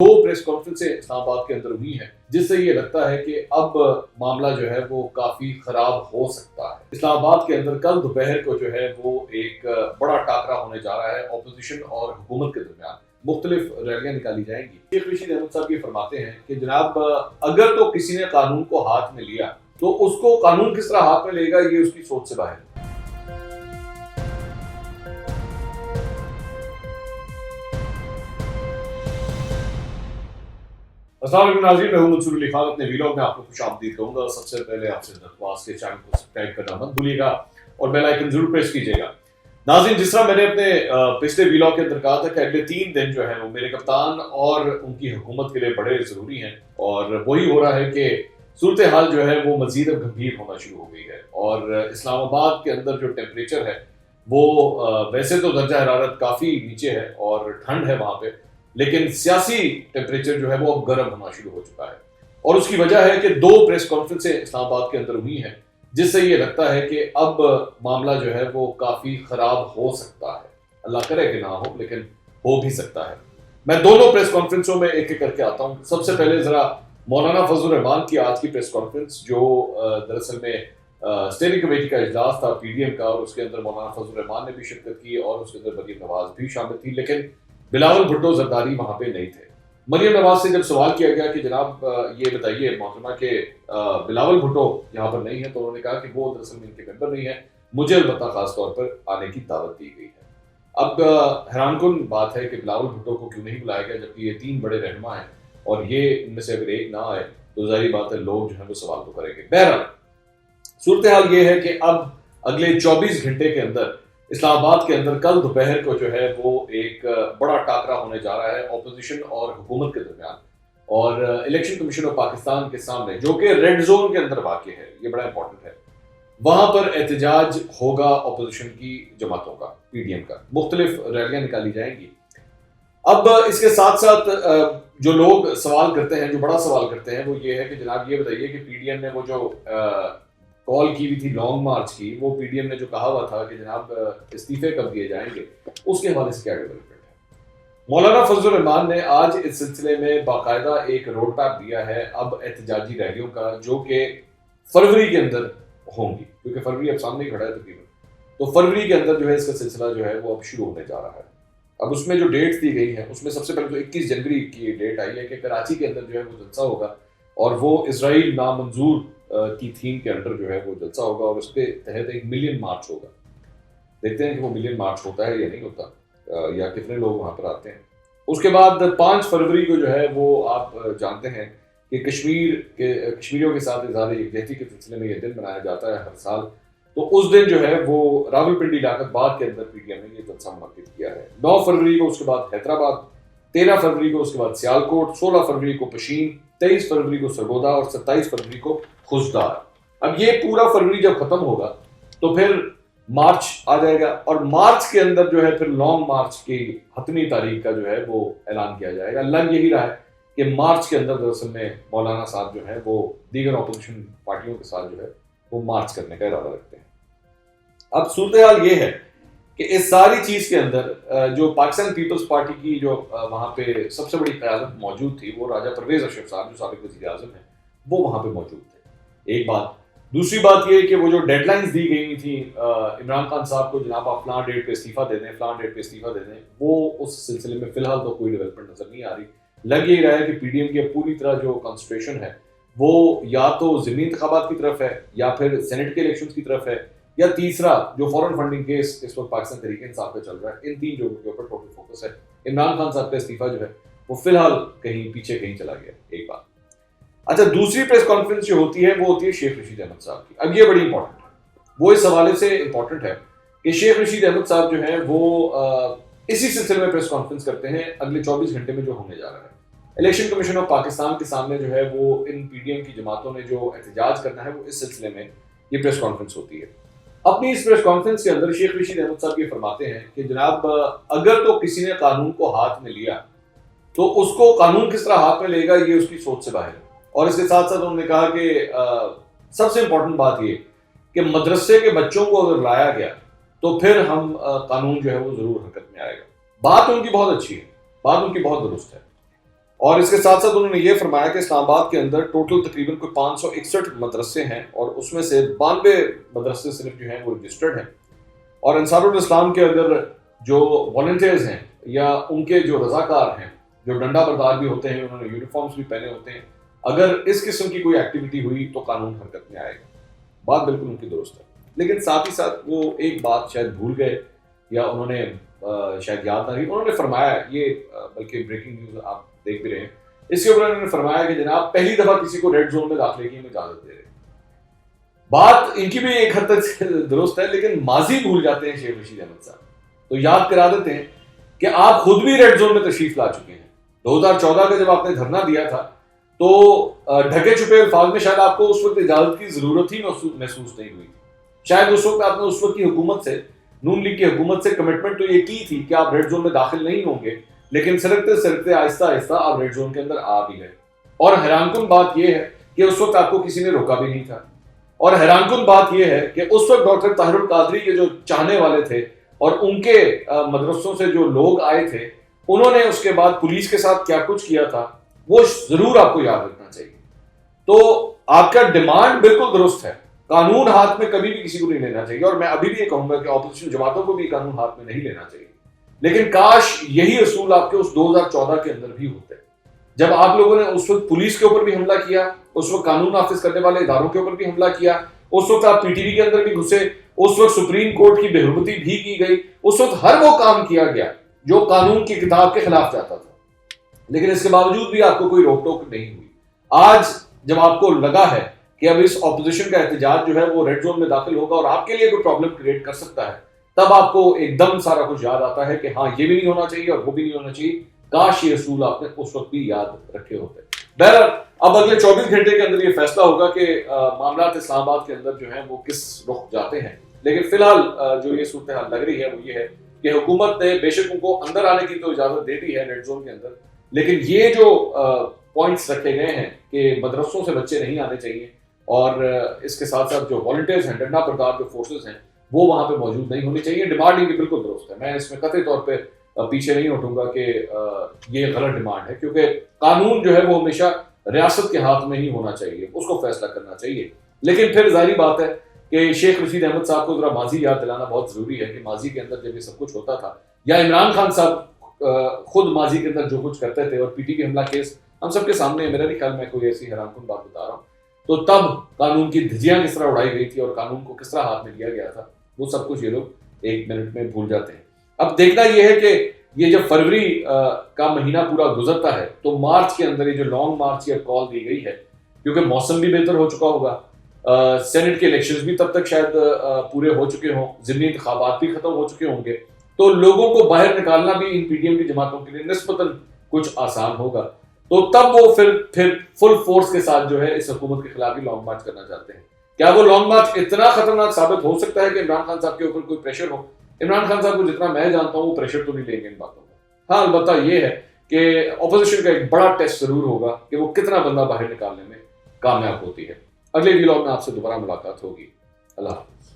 दो प्रेस कॉन्फ्रेंसें इस्लामाबाद के अंदर हुई हैं जिससे ये लगता है कि अब मामला जो है वो काफ़ी ख़राब हो सकता है। इस्लामाबाद के अंदर कल दोपहर को जो है वो एक बड़ा टाकरा होने जा रहा है अपोजिशन और हुकूमत के दरमियान। मुख्तलिफ रैलियां निकाली जाएंगी। शेख रशीद अहमद साहब ये फरमाते हैं कि जनाब अगर तो किसी ने कानून को हाथ में लिया तो उसको कानून किस तरह हाथ में लेगा ये उसकी सोच से बाहर है। अस्सलाम वालेकुम नाज़रीन, मैं हूं मंसूर अली खान। अपने वीलॉग में आपको खुशामदीद कहूंगा। सबसे पहले आपसे दरख्वास्त के चैनल को सब्सक्राइब करना मत भूलिएगा और बेल आइकन जरूर प्रेस कीजिएगा। नाज़रीन, जिस तरह मैंने अपने पिछले वीलॉग के अंदर कहा था कि अगले 3 दिन जो है वो मेरे कप्तान और उनकी हुकूमत के लिए बड़े ज़रूरी हैं और वही हो रहा है कि सूरत हाल जो है वो मज़ीद अब गंभीर होना शुरू हो गई है और इस्लामाबाद के अंदर जो टेम्परेचर है वो वैसे तो दर्जा हरारत काफ़ी नीचे है और ठंड है वहाँ पे, लेकिन सियासी टेम्परेचर जो है वो अब गर्म होना शुरू हो चुका है और उसकी वजह है कि 2 प्रेस कॉन्फ्रेंसें इस्लामाबाद के अंदर हुई हैं जिससे ये लगता है कि अब मामला जो है वो काफ़ी ख़राब हो सकता है। अल्लाह करे कि ना हो, लेकिन हो भी सकता है। मैं दोनों प्रेस कॉन्फ्रेंसों में एक एक करके आता हूँ। सबसे पहले ज़रा मौलाना फजल रहमान की आज की प्रेस कॉन्फ्रेंस जो दरअसल में स्टेयरिंग कमेटी का इजलास था PDM का, और उसके अंदर मौलाना फजल रहमान ने भी शिरकत की और उसके अंदर मरियम नवाज भी शामिल थी, लेकिन बिलावल भुट्टो जरदारी वहां पे नहीं थे। मरियम नवाज से जब सवाल किया गया कि जनाब ये बताइए मोहतरमा के बिलावल भुट्टो यहाँ पर नहीं है, तो उन्होंने कहा कि वो दरअसल में इनके मेंबर नहीं है, मुझे अलबत्ता खास तौर पर आने की दावत दी गई है। अब हैरानकुन बात है कि बिलावल भुट्टो को क्यों नहीं बुलाया गया, जबकि ये 3 बड़े रहनुमा हैं और ये इनमें से अगर एक ना आए तो जाहिर बात है लोग जो है वो सवाल तो करेंगे। बहरहाल सूरत हाल ये है कि अब अगले 24 घंटे के अंदर इस्लामाबाद के अंदर कल दोपहर को जो है वो एक बड़ा टाकरा होने जा रहा है अपोजिशन और हुकूमत के दरमियान और इलेक्शन कमीशन ऑफ पाकिस्तान के सामने, जो कि रेड जोन के अंदर वाक़ है, ये बड़ा इंपॉर्टेंट है, वहां पर एहतजाज होगा अपोजिशन की जमातों का, PDM का। मुख्तलिफ रैलियां निकाली जाएंगी। अब इसके साथ साथ जो लोग सवाल करते हैं, जो बड़ा सवाल करते हैं, वो ये है कि जनाब ये बताइए कि PDM ने वो जो कॉल की हुई थी लॉन्ग मार्च की, वो PDM ने जो कहा हुआ था कि जनाब इस्तीफे कब दिए जाएंगे, उसके हवाले से क्या डेवलपमेंट है। मौलाना फजल रहमान ने आज इस सिलसिले में बाकायदा एक रोड मैप दिया है अब एहतजाजी रैलियों का, जो कि फरवरी के अंदर होंगी, क्योंकि फरवरी अब सामने ही खड़ा है तकरीबन, तो फरवरी के अंदर जो है इसका सिलसिला जो है वो अब शुरू होने जा रहा है। अब उसमें जो डेट्स दी गई हैं उसमें सबसे पहले तो 21 जनवरी की डेट आई है कि कराची के अंदर जो है वो जलसा होगा और वो इजराइल नामंजूर की थीम के अंडर जो है वो जलसा होगा और उसके तहत एक मिलियन मार्च होगा। देखते हैं कि वो मिलियन मार्च होता है या नहीं होता या कितने लोग वहां पर आते हैं। उसके बाद 5 फरवरी को जो है वो आप जानते हैं कि कश्मीरियों के साथ इज़हार यकजहती के सिलसिले में ये दिन मनाया जाता है हर साल, तो उस दिन जो है वो रावलपिंडी लाकतबाद के अंदर PDM ने ये जलसा मुनक्किद किया है। 9 फरवरी को उसके बाद हैदराबाद, 13 फरवरी को उसके बाद सियालकोट, 16 फरवरी को पशीन, 23 फरवरी को सरगोदा और 27 फरवरी को खुशदार। अब ये पूरा फरवरी जब खत्म होगा तो फिर मार्च आ जाएगा और मार्च के अंदर जो है फिर लॉन्ग मार्च की हतमी तारीख का जो है वो ऐलान किया जाएगा। लग यही रहा है कि मार्च के अंदर दरअसल में मौलाना साहब जो है वो दीगर अपोजिशन पार्टियों के साथ जो है वो मार्च करने का इरादा रखते हैं। अब सूरत हाल ये है कि इस सारी चीज के अंदर जो पाकिस्तान पीपल्स पार्टी की जो वहां पे सबसे बड़ी क़यादत मौजूद थी, वो राजा परवेज अशरफ साहब जो साबिक वज़ीर आज़म हैं, वो वहां पे मौजूद थे। एक बात। दूसरी बात ये कि वो जो डेडलाइंस दी गई थी इमरान खान साहब को, जनाब आप फलां डेट पे इस्तीफा दे दें, फलां डेट पे इस्तीफा दे दें, वो उस सिलसिले में फिलहाल तो कोई डेवलपमेंट नजर नहीं आ रही। लग यही रहा है कि PDM की पूरी तरह जो कंसंट्रेशन है वो या तो ज़िमनी इंतखाबात की तरफ है या फिर सेनेट के इलेक्शन की तरफ है, या तीसरा जो फॉरेन फंडिंग केस इस वक्त पाकिस्तान तहरीक इंसाफ पे चल रहा है, इन 3 जगहों के ऊपर टोटल फोकस है। इमरान खान साहब का इस्तीफा जो है वो फिलहाल कहीं पीछे कहीं चला गया। एक बात। अच्छा, दूसरी प्रेस कॉन्फ्रेंस जो होती है वो होती है शेख रशीद अहमद साहब की। अब ये बड़ी इंपॉर्टेंट है, वो इस हवाले से इंपॉर्टेंट है कि शेख रशीद अहमद साहब जो है वो इसी सिलसिले में प्रेस कॉन्फ्रेंस करते हैं अगले 24 घंटे में जो होने जा रहा है। इलेक्शन कमीशन ऑफ पाकिस्तान के सामने जो है वो इन PDM की जमातों ने जो एहतजाज करना है वो इस सिलसिले में ये प्रेस कॉन्फ्रेंस होती है। अपनी इस प्रेस कॉन्फ्रेंस के अंदर शेख रशीद अहमद साहब ये फरमाते हैं कि जनाब अगर तो किसी ने कानून को हाथ में लिया तो उसको कानून किस तरह हाथ में लेगा ये उसकी सोच से बाहर है। और इसके साथ साथ उन्होंने कहा कि सबसे इंपॉर्टेंट बात ये कि मदरसे के बच्चों को अगर लाया गया तो फिर हम कानून जो है वो जरूर हरकत में आएगा। बात उनकी बहुत अच्छी है, बात उनकी बहुत दुरुस्त है। اور اس کے ساتھ ساتھ انہوں نے یہ فرمایا کہ اسلام آباد کے اندر ٹوٹل تقریباً کوئی 561 مدرسے ہیں اور اس میں سے 92 مدرسے صرف جو ہیں وہ رجسٹرڈ ہیں. اور انصار الاسلام کے اندر جو والنٹیئرز ہیں یا ان کے جو رضاکار ہیں جو ڈنڈا بردار بھی ہوتے ہیں, انہوں نے یونیفارمز بھی پہنے ہوتے ہیں, اگر اس قسم کی کوئی ایکٹیویٹی ہوئی تو قانون حرکت میں آئے گا. بات بالکل ان کی درست ہے, لیکن ساتھ ہی ساتھ وہ ایک بات شاید بھول گئے یا انہوں نے شاید یاد نہ رہی. انہوں نے فرمایا, یہ بلکہ بریکنگ نیوز آپ دیکھ بھی رہے ہیں, اس کے اوپر انہوں نے فرمایا کہ جناب پہلی دفعہ کسی کو ریڈ زون میں داخلے کی ہم اجازت دے رہے ہیں. بات ان کی بھی ایک حد تک درست ہے, لیکن ماضی بھول جاتے ہیں شیخ رشید احمد صاحب. تو یاد کرا دیتے ہیں کہ آپ خود بھی ریڈ زون میں تشریف لا چکے ہیں. 2014 کا جب آپ نے دھرنا دیا تھا تو ڈھکے چھپے الفاظ میں شاید آپ کو اس وقت اجازت کی ضرورت ہی محسوس نہیں ہوئی تھی. شاید اس وقت آپ نے اس وقت کی حکومت سے, نون لیگ کی حکومت سے کمٹمنٹ تو یہ کی تھی کہ آپ ریڈ زون میں داخل نہیں ہوں گے, لیکن سرکتے سرکتے آہستہ آہستہ آپ ریڈ زون کے اندر آ بھی گئے. اور حیران کن بات یہ ہے کہ اس وقت آپ کو کسی نے روکا بھی نہیں تھا. اور حیران کن بات یہ ہے کہ اس وقت ڈاکٹر طاہر القادری کے جو چاہنے والے تھے اور ان کے مدرسوں سے جو لوگ آئے تھے, انہوں نے اس کے بعد پولیس کے ساتھ کیا کچھ کیا تھا وہ ضرور آپ کو یاد رکھنا چاہیے. تو آپ کا ڈیمانڈ بالکل درست ہے, قانون ہاتھ میں کبھی بھی کسی کو نہیں لینا چاہیے, اور میں ابھی بھی یہ کہوں گا کہ اپوزیشن جماعتوں کو بھی قانون ہاتھ میں نہیں لینا چاہیے. لیکن کاش یہی اصول آپ کے اس 2014 کے اندر بھی ہوتے, جب آپ لوگوں نے اس وقت پولیس کے اوپر بھی حملہ کیا, اس وقت قانون نافذ کرنے والے اداروں کے اوپر بھی حملہ کیا, اس وقت آپ پی ٹی وی کے اندر بھی گھسے, اس وقت سپریم کورٹ کی بے حرمتی بھی کی گئی, اس وقت ہر وہ کام کیا گیا جو قانون کی کتاب کے خلاف جاتا تھا, لیکن اس کے باوجود بھی آپ کو کوئی روک ٹوک نہیں ہوئی. آج جب آپ کو لگا ہے کہ اب اس اپوزیشن کا احتجاج جو ہے وہ ریڈ زون میں داخل ہوگا اور آپ کے لیے کوئی پرابلم کریٹ کر سکتا ہے, تب آپ کو ایک دم سارا کچھ یاد آتا ہے کہ ہاں یہ بھی نہیں ہونا چاہیے اور وہ بھی نہیں ہونا چاہیے. کاش یہ اصول آپ نے اس وقت بھی یاد رکھے ہوتے. بہرحال اب اگلے 24 گھنٹے کے اندر یہ فیصلہ ہوگا کہ معاملات اسلام آباد کے اندر جو ہیں وہ کس رخ جاتے ہیں. لیکن فی الحال جو یہ صورتحال لگ رہی ہے وہ یہ ہے کہ حکومت نے بے شک ان کو اندر آنے کی تو اجازت دے دی ہے ریڈ زون کے اندر, لیکن یہ جو پوائنٹس رکھے گئے ہیں کہ مدرسوں سے بچے نہیں آنے چاہیے اور اس کے ساتھ ساتھ جو والنٹیئرز ہیں, ڈنڈا بردار جو فورسز ہیں, وہ وہاں پہ موجود نہیں ہونی چاہیے. ڈیمانڈ ان کی بالکل درست ہے, میں اس میں قطعی طور پہ پیچھے نہیں ہٹوں گا کہ یہ غلط ڈیمانڈ ہے, کیونکہ قانون جو ہے وہ ہمیشہ ریاست کے ہاتھ میں ہی ہونا چاہیے, اس کو فیصلہ کرنا چاہیے. لیکن پھر ظاہری بات ہے کہ شیخ رشید احمد صاحب کو ذرا ماضی یاد دلانا بہت ضروری ہے کہ ماضی کے اندر جب یہ سب کچھ ہوتا تھا, یا عمران خان صاحب خود ماضی کے اندر جو کچھ کرتے تھے, اور پی ٹی کے حملہ کیس ہم سب کے سامنے, میرا نہیں خیال میں کوئی ایسی حیران کن بات بتا رہا ہوں, تو تب قانون کی دھجیاں کس طرح اڑائی گئی تھی اور قانون کو کس طرح ہاتھ میں لیا گیا تھا, وہ سب کچھ یہ لوگ ایک منٹ میں بھول جاتے ہیں. اب دیکھنا یہ ہے کہ یہ جب فروری کا مہینہ پورا گزرتا ہے تو مارچ کے اندر یہ جو لانگ مارچ یا کال دی گئی ہے, کیونکہ موسم بھی بہتر ہو چکا ہوگا, سینٹ کے الیکشنز بھی تب تک شاید پورے ہو چکے ہوں, ضمنی انتخابات بھی ختم ہو چکے ہوں گے, تو لوگوں کو باہر نکالنا بھی ان پی ڈی ایم کی جماعتوں کے لیے نسبتاً کچھ آسان ہوگا. تو تب وہ پھر فل فورس کے ساتھ جو ہے اس حکومت کے خلاف ہی لانگ مارچ کرنا چاہتے ہیں. کیا وہ لانگ مارچ اتنا خطرناک ثابت ہو سکتا ہے کہ عمران خان صاحب کے اوپر کوئی پریشر ہو؟ عمران خان صاحب کو جتنا میں جانتا ہوں وہ پریشر تو نہیں لیں گے ان باتوں کا. ہاں البتہ یہ ہے کہ اپوزیشن کا ایک بڑا ٹیسٹ ضرور ہوگا کہ وہ کتنا بندہ باہر نکالنے میں کامیاب ہوتی ہے. اگلے ویلاگ میں آپ سے دوبارہ ملاقات ہوگی. اللہ حافظ.